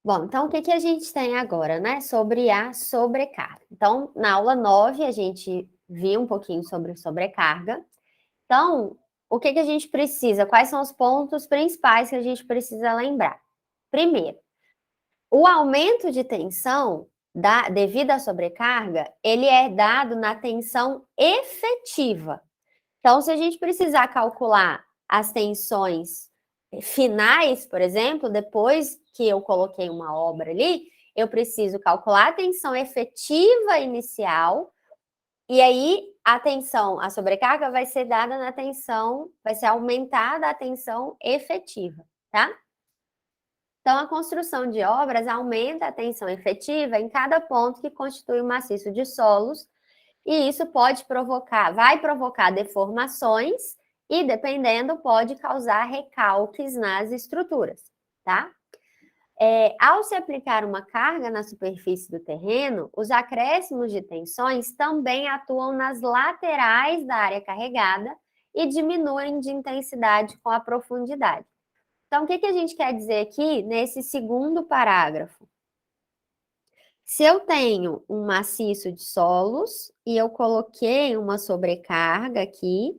Bom, então o que a gente tem agora, né? Sobre a sobrecarga. Então, na aula 9, a gente viu um pouquinho sobre sobrecarga. Então, o que a gente precisa? Quais são os pontos principais que a gente precisa lembrar? Primeiro, o aumento de tensão devido à sobrecarga, ele é dado na tensão efetiva. Então, se a gente precisar calcular as tensões finais, por exemplo, depois que eu coloquei uma obra ali, eu preciso calcular a tensão efetiva inicial, e aí a tensão, a sobrecarga vai ser dada na tensão, vai ser aumentada a tensão efetiva, tá? Então, a construção de obras aumenta a tensão efetiva em cada ponto que constitui o maciço de solos, e isso vai provocar deformações e, dependendo, pode causar recalques nas estruturas, tá? Ao se aplicar uma carga na superfície do terreno, os acréscimos de tensões também atuam nas laterais da área carregada e diminuem de intensidade com a profundidade. Então, o que a gente quer dizer aqui nesse segundo parágrafo? Se eu tenho um maciço de solos e eu coloquei uma sobrecarga aqui,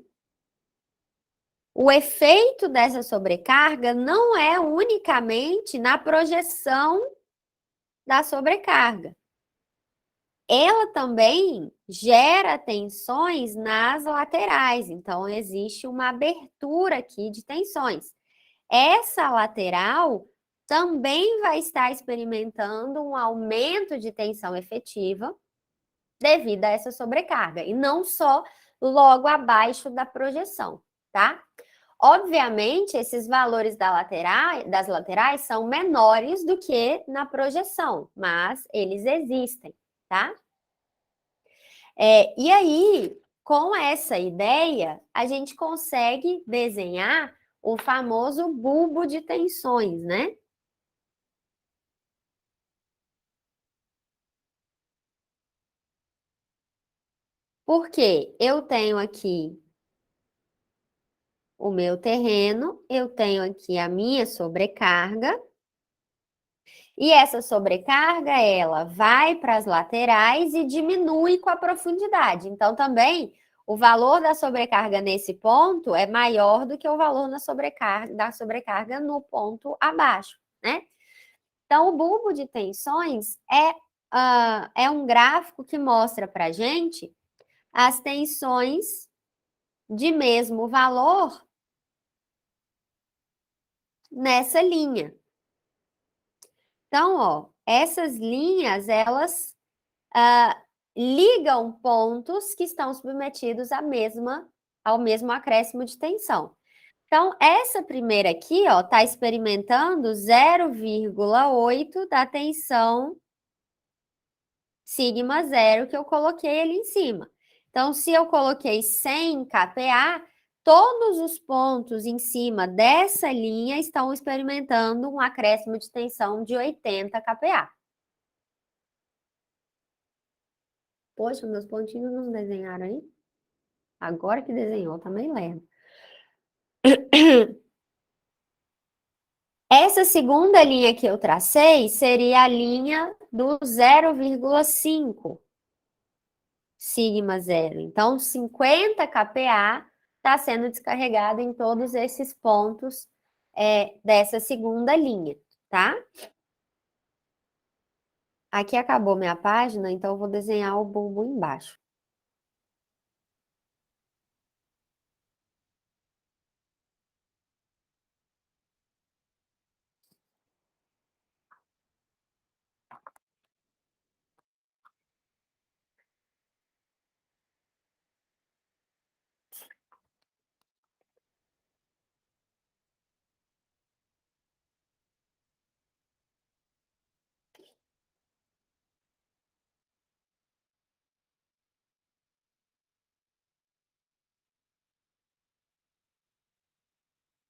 o efeito dessa sobrecarga não é unicamente na projeção da sobrecarga. Ela também gera tensões nas laterais, então existe uma abertura aqui de tensões. Essa lateral também vai estar experimentando um aumento de tensão efetiva devido a essa sobrecarga, e não só logo abaixo da projeção, tá? Obviamente, esses valores das laterais são menores do que na projeção, mas eles existem, tá? E aí, com essa ideia, a gente consegue desenhar o famoso bulbo de tensões, né? Porque eu tenho aqui o meu terreno, eu tenho aqui a minha sobrecarga, e essa sobrecarga, ela vai para as laterais e diminui com a profundidade. Então, também, o valor da sobrecarga nesse ponto é maior do que o valor da sobrecarga no ponto abaixo, né? Então, o bulbo de tensões é um gráfico que mostra para a gente as tensões de mesmo valor nessa linha. Então, ó, essas linhas, elas ligam pontos que estão submetidos ao mesmo acréscimo de tensão. Então, essa primeira aqui, ó, está experimentando 0,8 da tensão sigma zero que eu coloquei ali em cima. Então, se eu coloquei 100 kPa, todos os pontos em cima dessa linha estão experimentando um acréscimo de tensão de 80 kPa. Poxa, meus pontinhos não desenharam aí? Agora que desenhou, tá meio lerdo. Essa segunda linha que eu tracei seria a linha do 0,5 sigma zero. Então, 50 kPa está sendo descarregado em todos esses pontos dessa segunda linha, tá? Aqui acabou minha página, então eu vou desenhar o bulbo embaixo.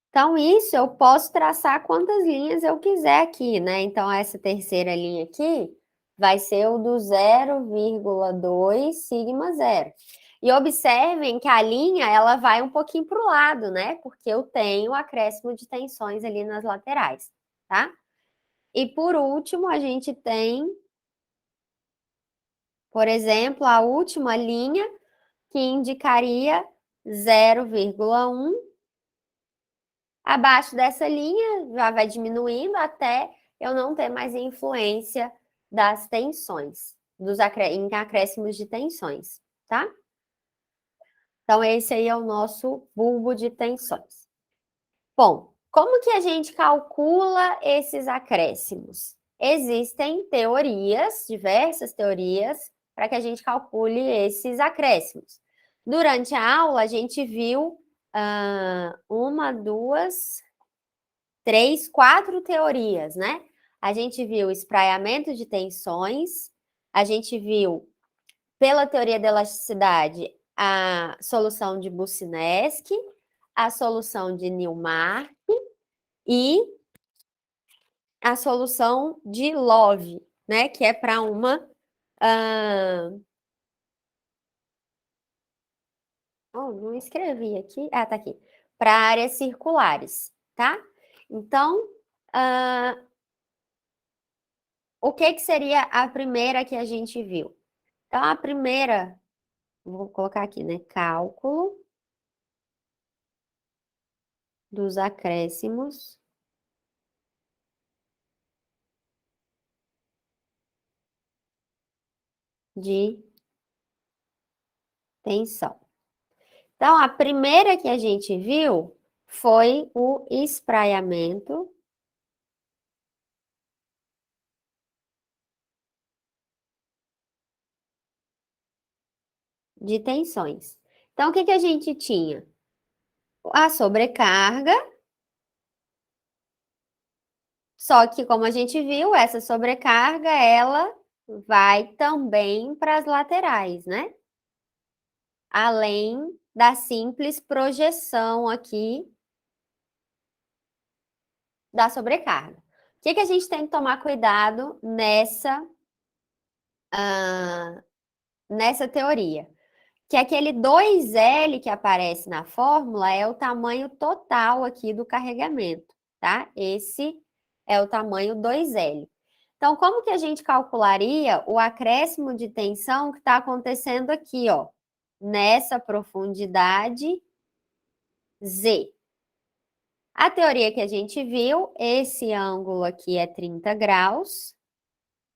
Então, isso eu posso traçar quantas linhas eu quiser aqui, né? Então, essa terceira linha aqui vai ser o do 0,2 sigma zero. E observem que a linha, ela vai um pouquinho para o lado, né? Porque eu tenho acréscimo de tensões ali nas laterais, tá? E por último, a gente tem, por exemplo, a última linha que indicaria 0,1. Abaixo dessa linha já vai diminuindo até eu não ter mais influência das tensões, em acréscimos de tensões, tá? Então, esse aí é o nosso bulbo de tensões. Bom, como que a gente calcula esses acréscimos? Existem teorias, diversas teorias, para que a gente calcule esses acréscimos. Durante a aula, a gente viu uma, duas, três, quatro teorias, né? A gente viu espraiamento de tensões, a gente viu, pela teoria da elasticidade, a solução de Boussinesq, a solução de Newmark e a solução de Love, né? Que é para uma. Oh, não escrevi aqui. Ah, tá aqui. Para áreas circulares, tá? Então, o que que seria a primeira que a gente viu? Então, a primeira, vou colocar aqui, né? Cálculo dos acréscimos de tensão. Então, a primeira que a gente viu foi o espraiamento de tensões. Então, o que que a gente tinha? A sobrecarga, só que como a gente viu, essa sobrecarga, ela vai também para as laterais, né? Além da simples projeção aqui da sobrecarga. O que que a gente tem que tomar cuidado nessa teoria? Que aquele 2L que aparece na fórmula é o tamanho total aqui do carregamento, tá? Esse é o tamanho 2L. Então, como que a gente calcularia o acréscimo de tensão que está acontecendo aqui, ó, nessa profundidade Z? A teoria que a gente viu, esse ângulo aqui é 30 graus,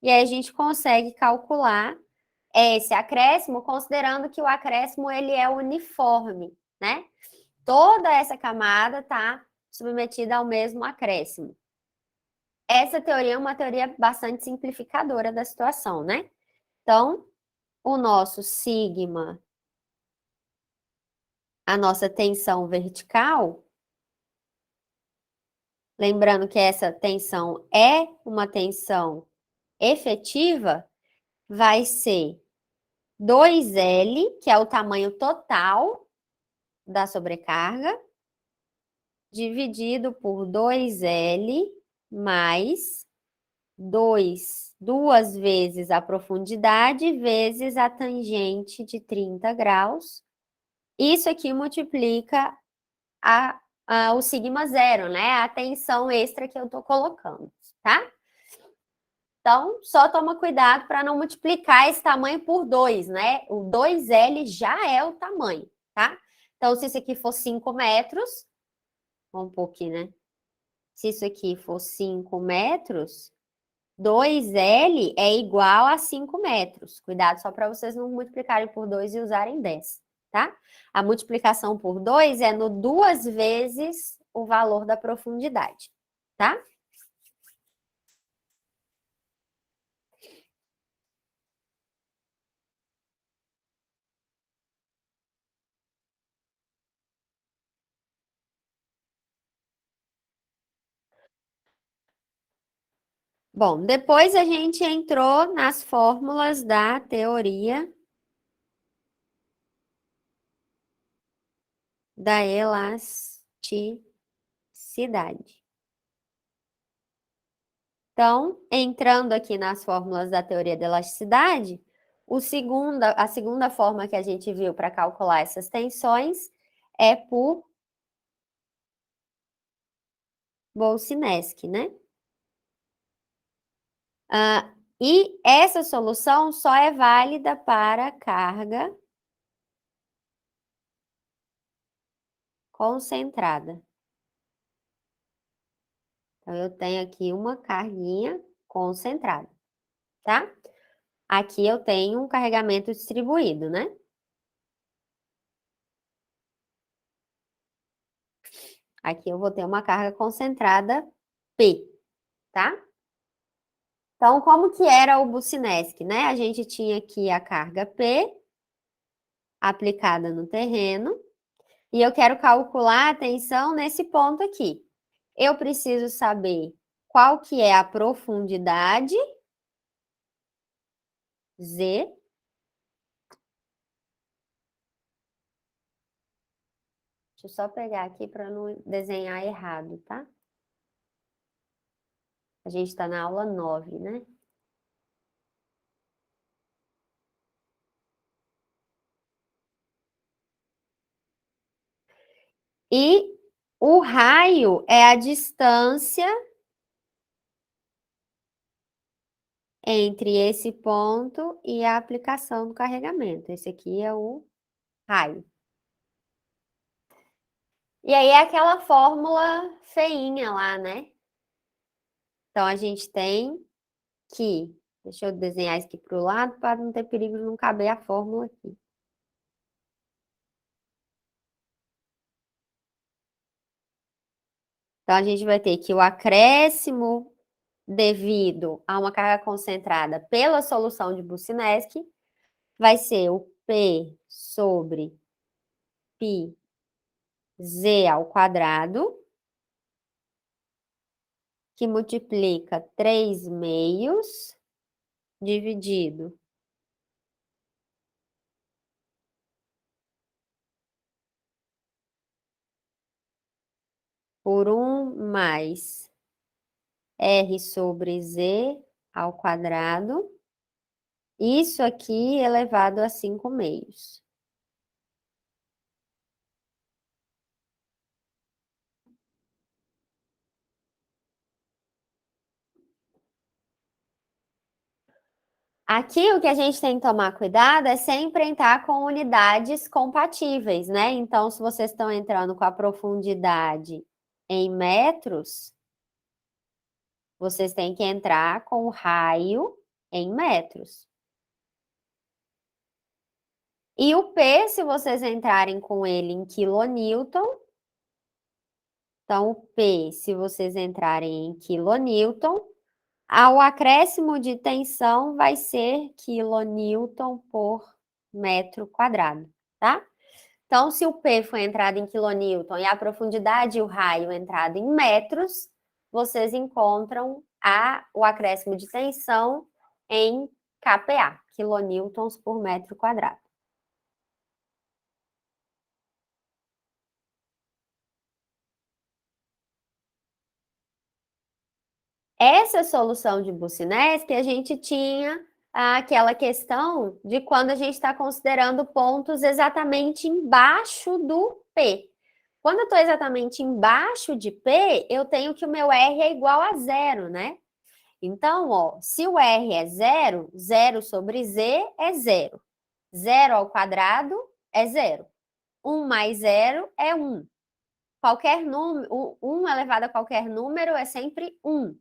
e aí a gente consegue calcular esse acréscimo, considerando que o acréscimo ele é uniforme, né? Toda essa camada está submetida ao mesmo acréscimo. Essa teoria é uma teoria bastante simplificadora da situação, né? Então, o nosso sigma, a nossa tensão vertical, lembrando que essa tensão é uma tensão efetiva, vai ser 2L, que é o tamanho total da sobrecarga, dividido por 2L mais duas vezes a profundidade vezes a tangente de 30 graus. Isso aqui multiplica o sigma zero, né? A tensão extra que eu estou colocando, tá? Então, só toma cuidado para não multiplicar esse tamanho por 2, né? O 2L já é o tamanho, tá? Então, se isso aqui for 5 metros, vamos pôr aqui, né? Se isso aqui for 5 metros, 2L é igual a 5 metros. Cuidado só para vocês não multiplicarem por 2 e usarem 10, tá? A multiplicação por 2 é no 2 vezes o valor da profundidade, tá? Bom, depois a gente entrou nas fórmulas da teoria da elasticidade. Então, entrando aqui nas fórmulas da teoria da elasticidade, a segunda forma que a gente viu para calcular essas tensões é por Boussinesq, né? E essa solução só é válida para carga concentrada. Então, eu tenho aqui uma carguinha concentrada, tá? Aqui eu tenho um carregamento distribuído, né? Aqui eu vou ter uma carga concentrada P, tá? Então, como que era o Bucinesc, né? A gente tinha aqui a carga P aplicada no terreno e eu quero calcular a tensão nesse ponto aqui. Eu preciso saber qual que é a profundidade Z. Deixa eu só pegar aqui para não desenhar errado, tá? A gente está na aula 9, né? E o raio é a distância entre esse ponto e a aplicação do carregamento. Esse aqui é o raio. E aí é aquela fórmula feinha lá, né? Então a gente tem que, deixa eu desenhar isso aqui para o lado para não ter perigo de não caber a fórmula aqui. Então a gente vai ter que o acréscimo devido a uma carga concentrada pela solução de Bucinesc vai ser o P sobre π z ao quadrado, que multiplica 3 meios dividido por 1 mais R sobre Z ao quadrado. Isso aqui elevado a 5 meios. Aqui o que a gente tem que tomar cuidado é sempre entrar com unidades compatíveis, né? Então, se vocês estão entrando com a profundidade em metros, vocês têm que entrar com o raio em metros. E o P, se vocês entrarem com ele em quilonewton, então o P, se vocês entrarem em quilonewton, o acréscimo de tensão vai ser quilonewton por metro quadrado, tá? Então, se o P foi entrada em quilonewton e a profundidade e o raio entrada em metros, vocês encontram o acréscimo de tensão em kPa, quilonewtons por metro quadrado. Essa solução de Bucinesc, a gente tinha aquela questão de quando a gente está considerando pontos exatamente embaixo do P. Quando eu estou exatamente embaixo de P, eu tenho que o meu R é igual a zero, né? Então, ó, se o R é zero, zero sobre Z é zero. Zero ao quadrado é zero. 1 mais zero é 1. Qualquer número, 1 elevado a qualquer número é sempre 1.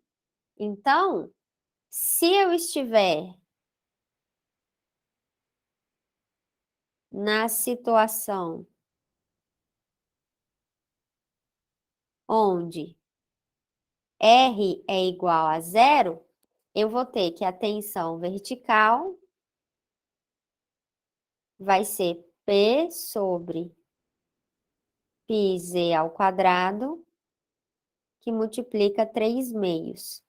Então, se eu estiver na situação onde R é igual a zero, eu vou ter que a tensão vertical vai ser P sobre πz ao quadrado, que multiplica 3 meios.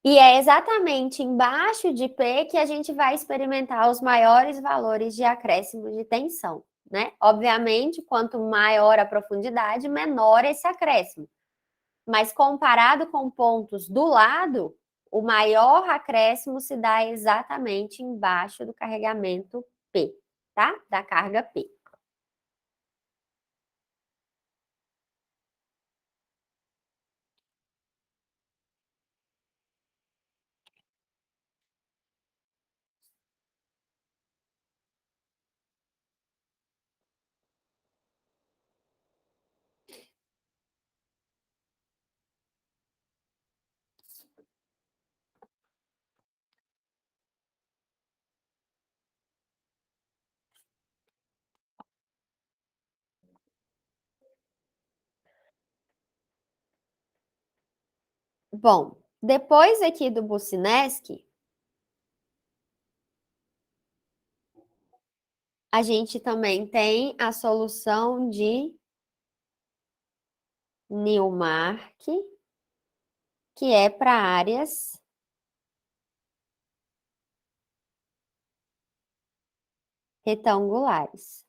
E é exatamente embaixo de P que a gente vai experimentar os maiores valores de acréscimo de tensão, né? Obviamente, quanto maior a profundidade, menor esse acréscimo. Mas comparado com pontos do lado, o maior acréscimo se dá exatamente embaixo do carregamento P, tá? Da carga P. Bom, depois aqui do Bucinesc, a gente também tem a solução de Newmark, que é para áreas retangulares.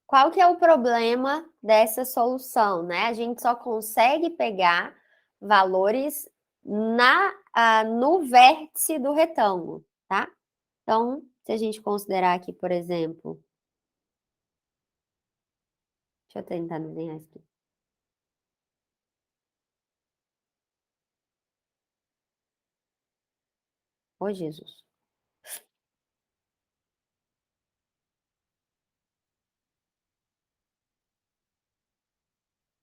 Qual que é o problema dessa solução, né? A gente só consegue pegar valores no vértice do retângulo, tá? Então, se a gente considerar aqui, por exemplo, deixa eu tentar desenhar isso aqui. Ô, Jesus.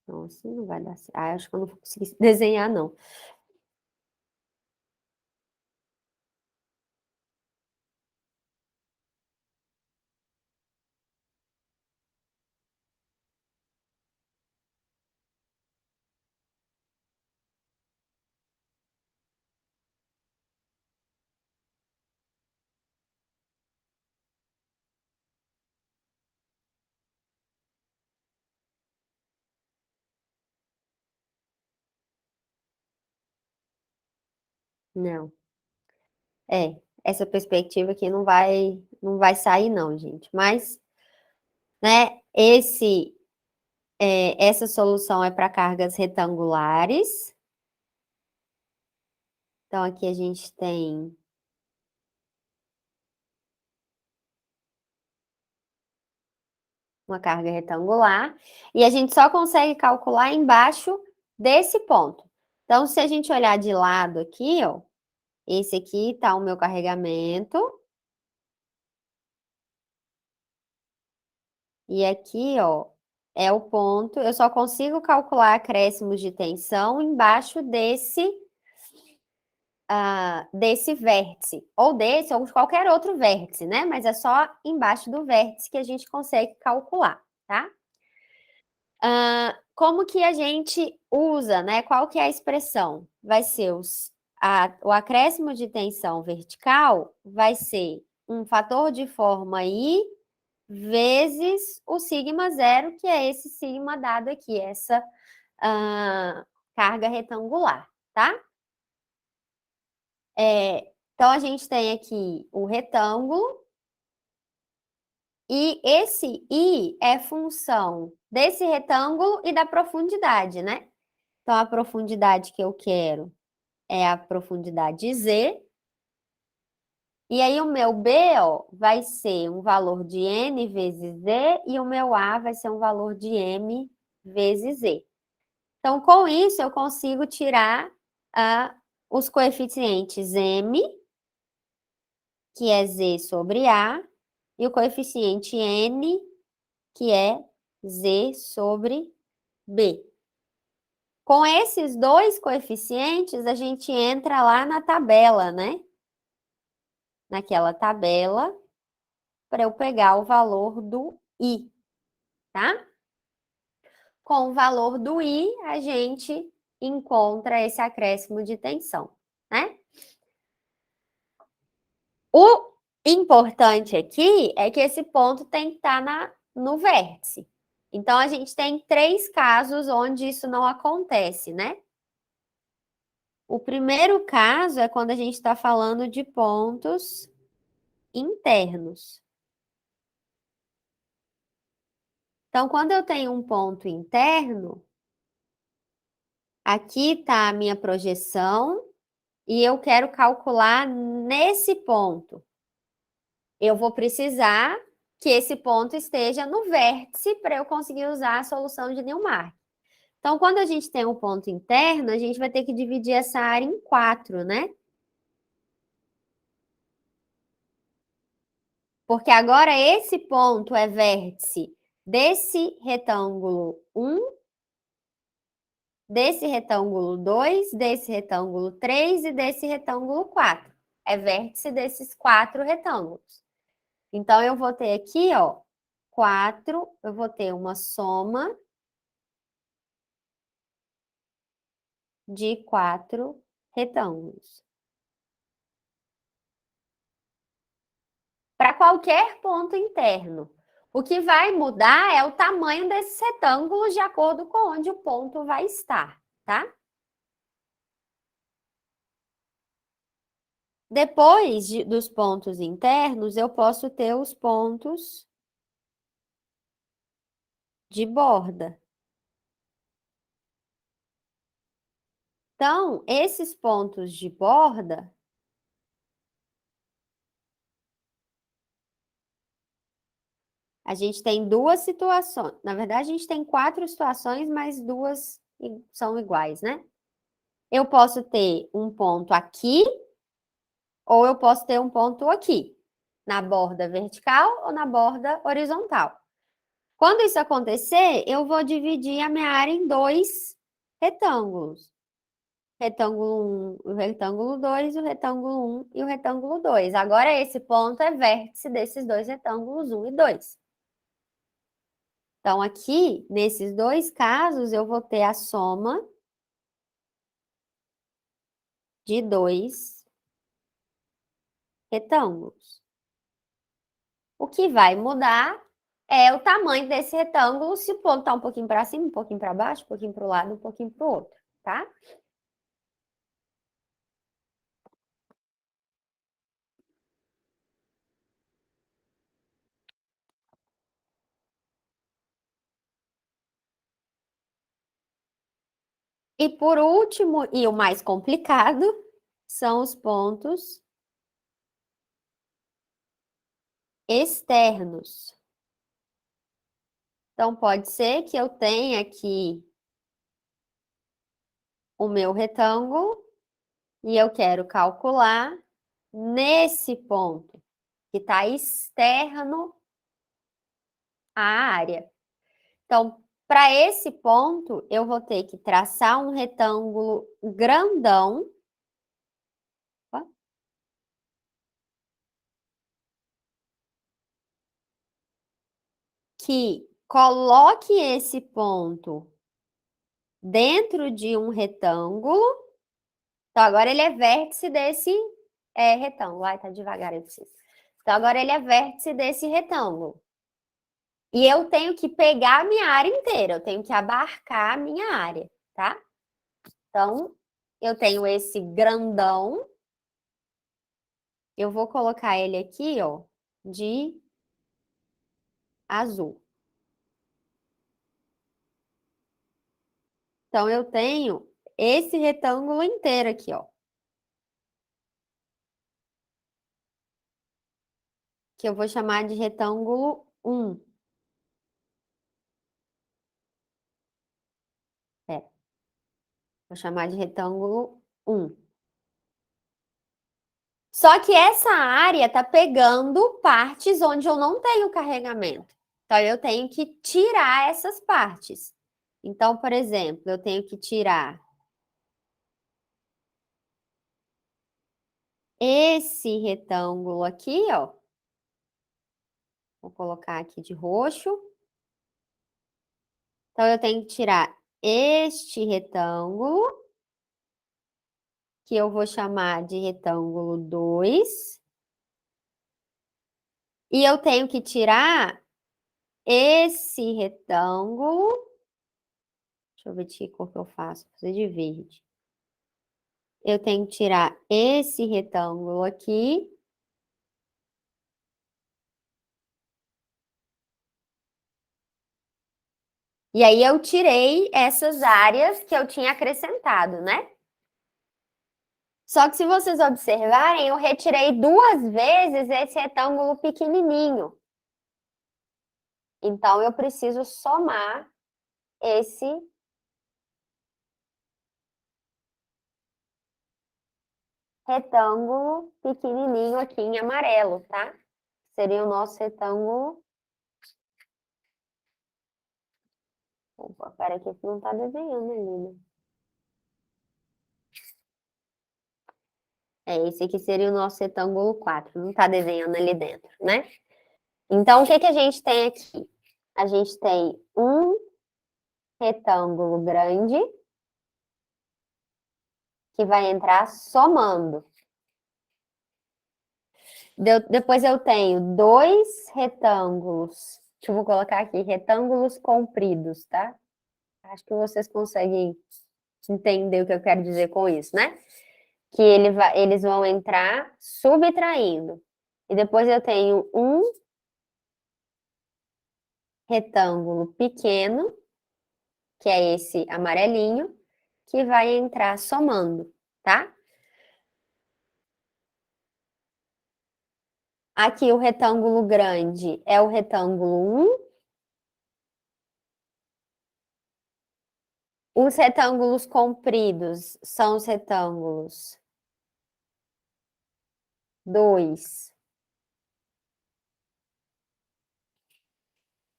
Não, assim não vai dar certo. Ah, acho que eu não vou conseguir desenhar, não. Não. Essa perspectiva aqui não vai sair, não, gente. Mas, né, essa solução é para cargas retangulares. Então, aqui a gente tem uma carga retangular, e a gente só consegue calcular embaixo desse ponto. Então, se a gente olhar de lado aqui, ó, esse aqui está o meu carregamento, e aqui, ó, é o ponto. Eu só consigo calcular acréscimos de tensão embaixo desse vértice, ou de qualquer outro vértice, né? Mas é só embaixo do vértice que a gente consegue calcular, tá? Como que a gente usa, né? Qual que é a expressão? Vai ser o acréscimo de tensão vertical vai ser um fator de forma I vezes o sigma zero, que é esse sigma dado aqui, essa carga retangular, tá? Então, a gente tem aqui o retângulo, e esse I é função desse retângulo e da profundidade, né? Então, a profundidade que eu quero é a profundidade Z. E aí, o meu B, ó, vai ser um valor de N vezes Z, e o meu A vai ser um valor de M vezes Z. Então, com isso, eu consigo tirar os coeficientes M, que é Z sobre A, e o coeficiente N, que é Z sobre B. Com esses dois coeficientes, a gente entra lá na tabela, né? Naquela tabela, para eu pegar o valor do I, tá? Com o valor do I, a gente encontra esse acréscimo de tensão, né? O importante aqui é que esse ponto tem que estar no vértice. Então, a gente tem 3 casos onde isso não acontece, né? O primeiro caso é quando a gente está falando de pontos internos. Então, quando eu tenho um ponto interno, aqui está a minha projeção e eu quero calcular nesse ponto. Eu vou precisar que esse ponto esteja no vértice para eu conseguir usar a solução de Newmark. Então, quando a gente tem um ponto interno, a gente vai ter que dividir essa área em 4, né? Porque agora esse ponto é vértice desse retângulo 1, desse retângulo 2, desse retângulo 3 e desse retângulo 4. É vértice desses 4 retângulos. Então, eu vou ter aqui, ó, 4, eu vou ter uma soma de 4 retângulos. Para qualquer ponto interno. O que vai mudar é o tamanho desses retângulos de acordo com onde o ponto vai estar, tá? Depois dos pontos internos, eu posso ter os pontos de borda. Então, esses pontos de borda, a gente tem duas situações. Na verdade, a gente tem 4 situações, mas duas são iguais, né? Eu posso ter um ponto aqui, ou eu posso ter um ponto aqui, na borda vertical ou na borda horizontal. Quando isso acontecer, eu vou dividir a minha área em 2 retângulos. Retângulo 1, o retângulo 2, o retângulo 1 e o retângulo 2. Agora, esse ponto é vértice desses 2 retângulos 1 e 2. Então, aqui, nesses 2 casos, eu vou ter a soma de 2 retângulos. O que vai mudar é o tamanho desse retângulo, se o ponto está um pouquinho para cima, um pouquinho para baixo, um pouquinho para o lado, um pouquinho para o outro, tá? E por último, e o mais complicado, são os pontos externos. Então, pode ser que eu tenha aqui o meu retângulo e eu quero calcular nesse ponto, que está externo à área. Então, para esse ponto, eu vou ter que traçar um retângulo grandão. Que coloque esse ponto dentro de um retângulo. Então, agora ele é vértice desse retângulo. Ai, tá devagar, eu preciso. Então, agora ele é vértice desse retângulo. E eu tenho que pegar a minha área inteira, eu tenho que abarcar a minha área, tá? Então, eu tenho esse grandão. Eu vou colocar ele aqui, ó, de azul. Então, eu tenho esse retângulo inteiro aqui, ó. Que eu vou chamar de retângulo 1. Vou chamar de retângulo 1. Só que essa área tá pegando partes onde eu não tenho carregamento. Então, eu tenho que tirar essas partes. Então, por exemplo, eu tenho que tirar esse retângulo aqui, ó. Vou colocar aqui de roxo. Então, eu tenho que tirar este retângulo, que eu vou chamar de retângulo 2. E eu tenho que tirar esse retângulo. Deixa eu ver de que cor que eu faço. Vou fazer de verde. Eu tenho que tirar esse retângulo aqui. E aí eu tirei essas áreas que eu tinha acrescentado, né? Só que se vocês observarem, eu retirei 2 vezes esse retângulo pequenininho. Então, eu preciso somar esse retângulo pequenininho aqui em amarelo, tá? Seria o nosso retângulo. Opa, pera aqui que não tá desenhando ali, né? Esse aqui seria o nosso retângulo 4, não tá desenhando ali dentro, né? Então, o que que a gente tem aqui? A gente tem um retângulo grande que vai entrar somando. Depois eu tenho dois retângulos. Eu vou colocar aqui, retângulos compridos, tá? Acho que vocês conseguem entender o que eu quero dizer com isso, né? Que eles vão entrar subtraindo. E depois eu tenho um retângulo pequeno, que é esse amarelinho, que vai entrar somando, tá? Aqui o retângulo grande é o retângulo 1. Os retângulos compridos são os retângulos 2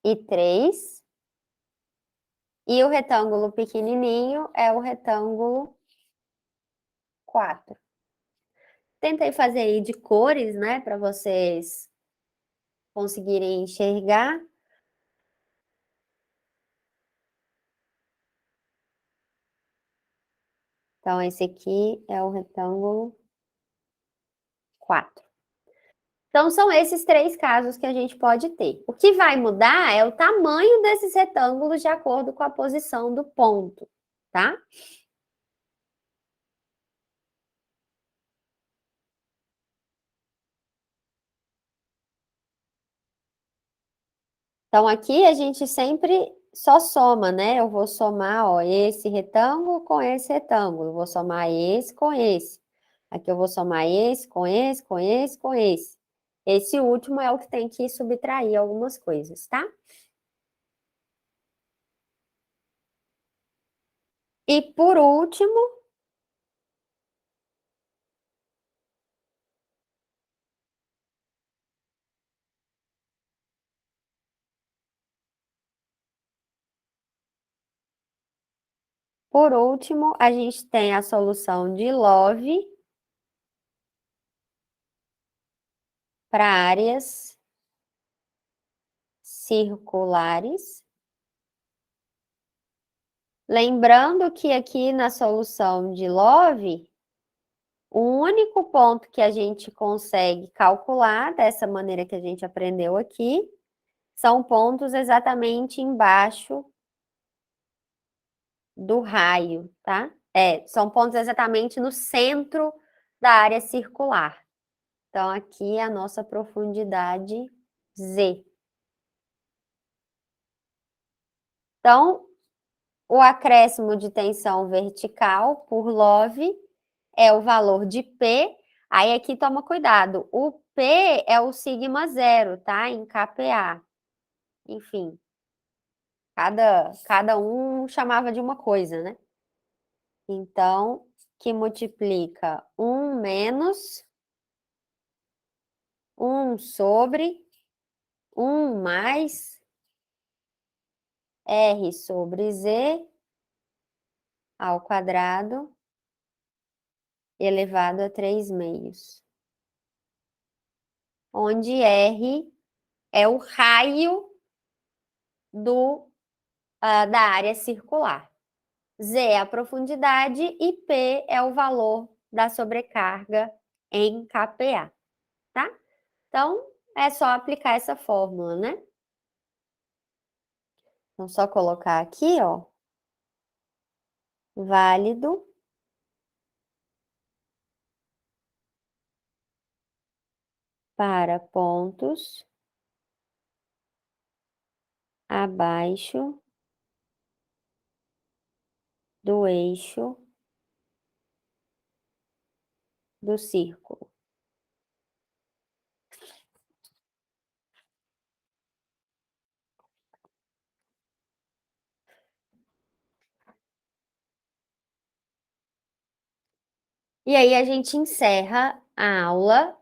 e 3. E o retângulo pequenininho é o retângulo 4. Tentei fazer aí de cores, né, para vocês conseguirem enxergar. Então, esse aqui é o retângulo 4. Então, são esses três casos que a gente pode ter. O que vai mudar é o tamanho desses retângulos de acordo com a posição do ponto, tá? Então, aqui a gente sempre só soma, né? Eu vou somar, ó, esse retângulo com esse retângulo. Vou somar esse com esse. Aqui eu vou somar esse com esse, com esse, com esse. Esse último é o que tem que subtrair algumas coisas, tá? E por último, a gente tem a solução de Love para áreas circulares. Lembrando que aqui na solução de Love, o único ponto que a gente consegue calcular dessa maneira que a gente aprendeu aqui são pontos exatamente embaixo do raio, tá? São pontos exatamente no centro da área circular. Então, aqui é a nossa profundidade Z. Então, o acréscimo de tensão vertical por Love é o valor de P. Aí aqui toma cuidado, o P é o sigma zero, tá? Em kPa. Enfim, cada um chamava de uma coisa, né? Então, que multiplica 1 menos 1 sobre 1 mais R sobre Z ao quadrado elevado a 3 meios. Onde R é o raio da área circular. Z é a profundidade e P é o valor da sobrecarga em kPa, tá? Então, é só aplicar essa fórmula, né? Então, só colocar aqui, ó, válido para pontos abaixo do eixo do círculo. E aí a gente encerra a aula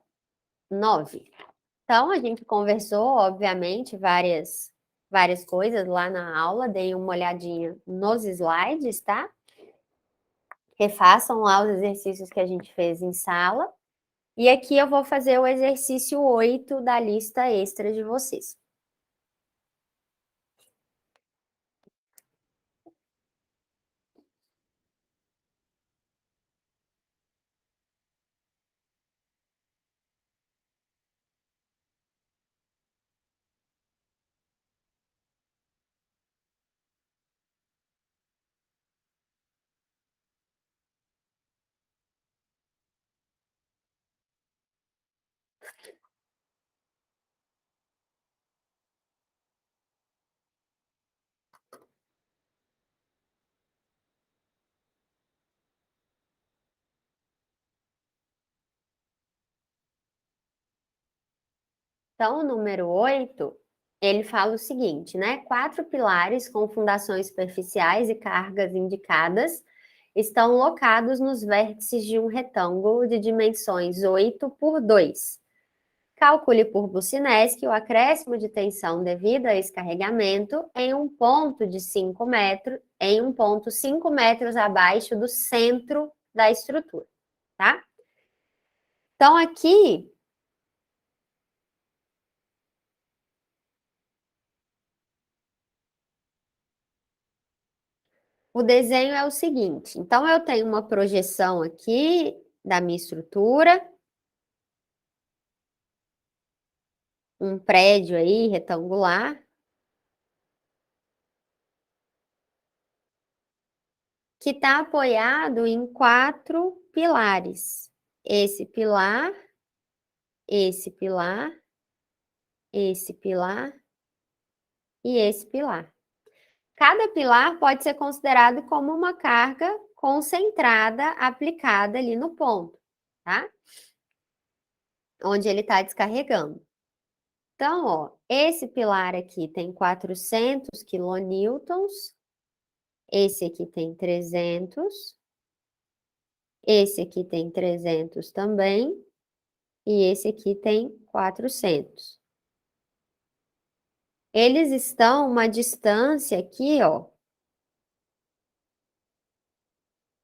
9. Então, a gente conversou, obviamente, várias coisas lá na aula, dei uma olhadinha nos slides, tá? Refaçam lá os exercícios que a gente fez em sala. E aqui eu vou fazer o exercício 8 da lista extra de vocês. Então, o número 8, ele fala o seguinte, né? 4 pilares com fundações superficiais e cargas indicadas estão locados nos vértices de um retângulo de dimensões 8 por 2. Calcule por Bucinesc o acréscimo de tensão devido a esse carregamento em um ponto de 5 metros, em um ponto 5 metros abaixo do centro da estrutura, tá? Então, aqui, o desenho é o seguinte. Então, eu tenho uma projeção aqui da minha estrutura, um prédio aí retangular, que está apoiado em 4 pilares. Esse pilar, esse pilar, esse pilar e esse pilar. Cada pilar pode ser considerado como uma carga concentrada aplicada ali no ponto, tá? Onde ele está descarregando. Então, ó, esse pilar aqui tem 400 quilonewtons, esse aqui tem 300, esse aqui tem 300 também, e esse aqui tem 400. Eles estão uma distância aqui, ó,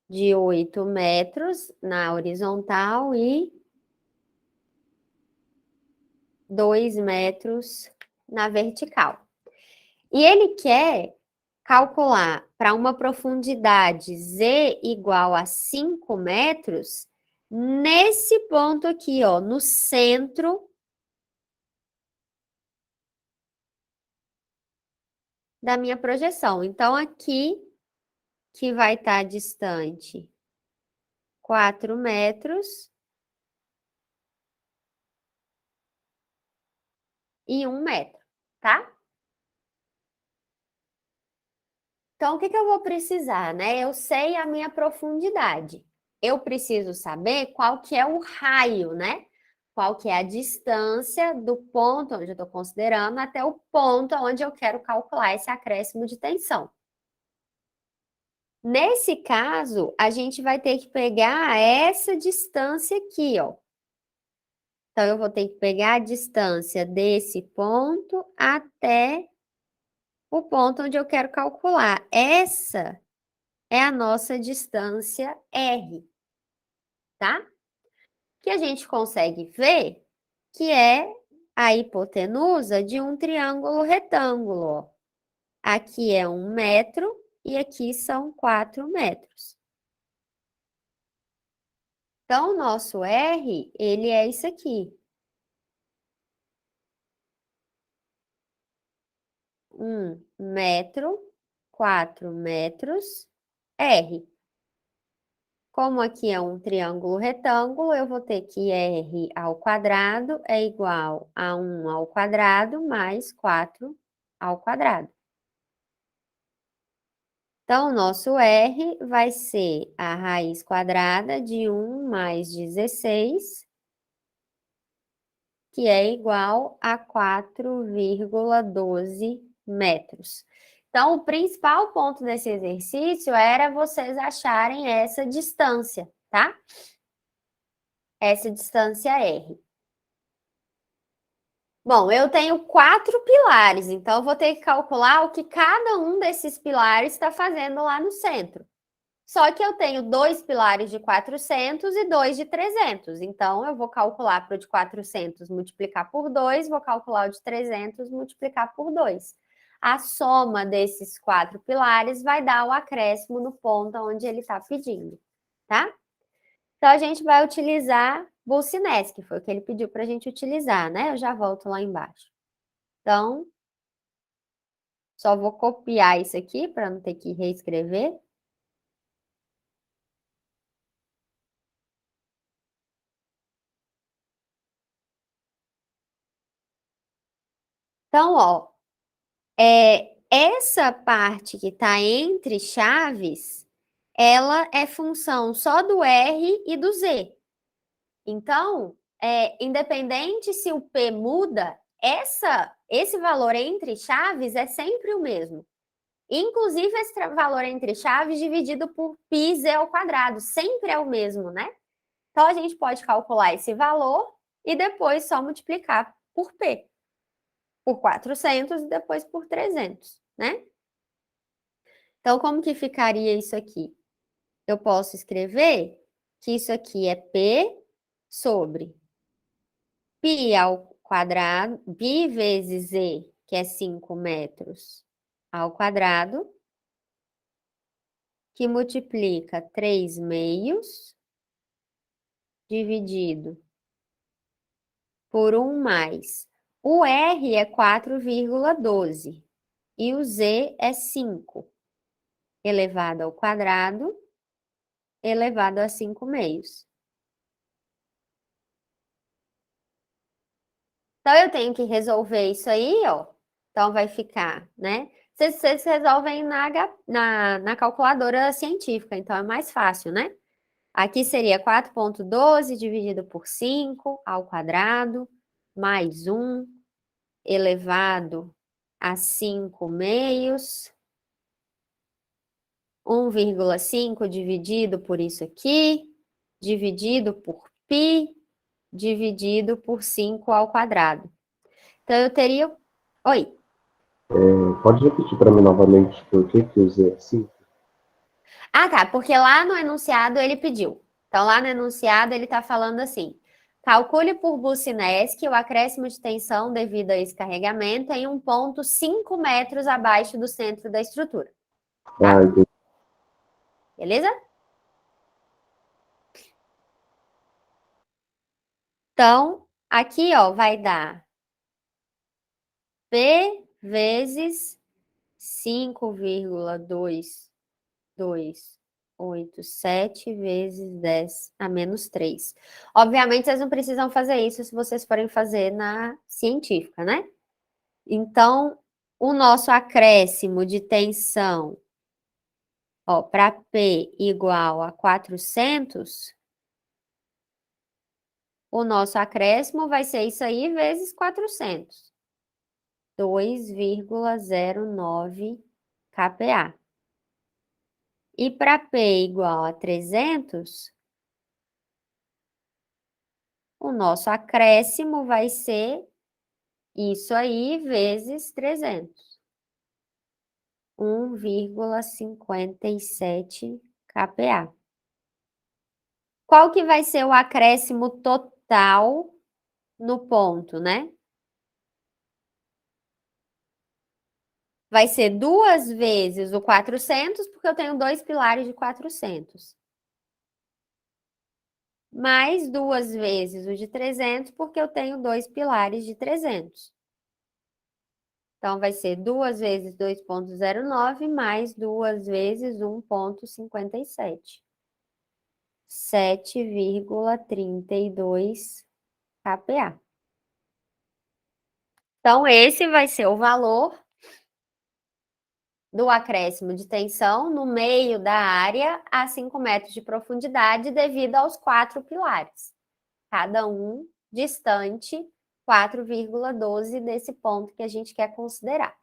de 8 metros na horizontal e 2 metros na vertical. E ele quer calcular para uma profundidade Z igual a 5 metros, nesse ponto aqui, ó, no centro da minha projeção. Então, aqui que vai estar distante 4 metros e 1 metro, tá? Então, o que eu vou precisar, né? Eu sei a minha profundidade. Eu preciso saber qual que é o raio, né? Qual que é a distância do ponto onde eu estou considerando até o ponto onde eu quero calcular esse acréscimo de tensão. Nesse caso, a gente vai ter que pegar essa distância aqui, ó. Então, eu vou ter que pegar a distância desse ponto até o ponto onde eu quero calcular. Essa é a nossa distância R, tá? Que a gente consegue ver que é a hipotenusa de um triângulo retângulo, ó. Aqui é 1 metro e aqui são 4 metros. Então, o nosso R, ele é isso aqui. 1 metro, 4 metros, R. Como aqui é um triângulo retângulo, eu vou ter que R ao quadrado é igual a 1 ao quadrado mais 4 ao quadrado. Então, o nosso R vai ser a raiz quadrada de 1 mais 16, que é igual a 4,12 metros. Então, o principal ponto desse exercício era vocês acharem essa distância, tá? Essa distância R. Bom, eu tenho 4 pilares, então eu vou ter que calcular o que cada um desses pilares está fazendo lá no centro. Só que eu tenho 2 pilares de 400 e 2 de 300. Então, eu vou calcular para o de 400 multiplicar por 2, vou calcular o de 300 multiplicar por 2. A soma desses 4 pilares vai dar o acréscimo no ponto onde ele está pedindo, tá? Então, a gente vai utilizar Bucinesc, que foi o que ele pediu para a gente utilizar, né? Eu já volto lá embaixo. Então, só vou copiar isso aqui para não ter que reescrever. Então, ó, essa parte que está entre chaves, ela é função só do R e do Z. Então, independente se o P muda, esse valor entre chaves é sempre o mesmo. Inclusive, esse valor entre chaves dividido por πz ao quadrado, sempre é o mesmo, né? Então, a gente pode calcular esse valor e depois só multiplicar por P, por 400 e depois por 300, né? Então, como que ficaria isso aqui? Eu posso escrever que isso aqui é P sobre π ao quadrado, π vezes z, que é 5 metros ao quadrado, que multiplica 3 meios dividido por 1 mais. O R é 4,12 e o Z é 5 elevado ao quadrado elevado a 5 meios. Então, eu tenho que resolver isso aí, ó. Então, vai ficar, né? Vocês resolvem na calculadora científica, então é mais fácil, né? Aqui seria 4,12 dividido por 5 ao quadrado, mais 1 elevado a 5 meios, 1,5 dividido por isso aqui, dividido por π, dividido por 5 ao quadrado. Então, eu teria... Oi. Pode repetir para mim novamente por que o Z é 5? Ah, tá, porque lá no enunciado ele pediu. Então, lá no enunciado ele está falando assim: calcule por Bucinesc o acréscimo de tensão devido a esse carregamento em um ponto 5 metros abaixo do centro da estrutura. Ah, Tá? entendi. Beleza? Então, aqui, ó, vai dar P vezes 5,2287 vezes 10 a menos 3. Obviamente, vocês não precisam fazer isso se vocês forem fazer na científica, né? Então, o nosso acréscimo de tensão, ó, para P igual a 400, o nosso acréscimo vai ser isso aí vezes 400. 2,09 kPa. E para P igual a 300, o nosso acréscimo vai ser isso aí vezes 300. 1,57 kPa. Qual que vai ser o acréscimo total no ponto, né? Vai ser 2 vezes o 400, porque eu tenho 2 pilares de 400. Mais 2 vezes o de 300, porque eu tenho 2 pilares de 300. Então, vai ser 2 vezes 2,09 mais 2 vezes 1,57. 7,32 kPa. Então, esse vai ser o valor do acréscimo de tensão no meio da área a 5 metros de profundidade devido aos 4 pilares, cada um distante 4,12 desse ponto que a gente quer considerar.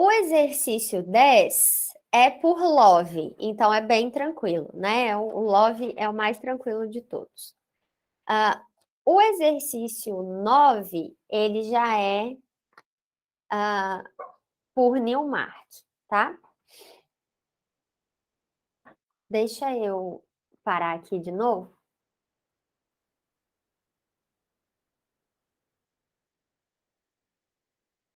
O exercício 10 é por LOVE, então é bem tranquilo, né? O LOVE é o mais tranquilo de todos. O exercício 9, ele já é por Newmark, tá? Deixa eu parar aqui de novo.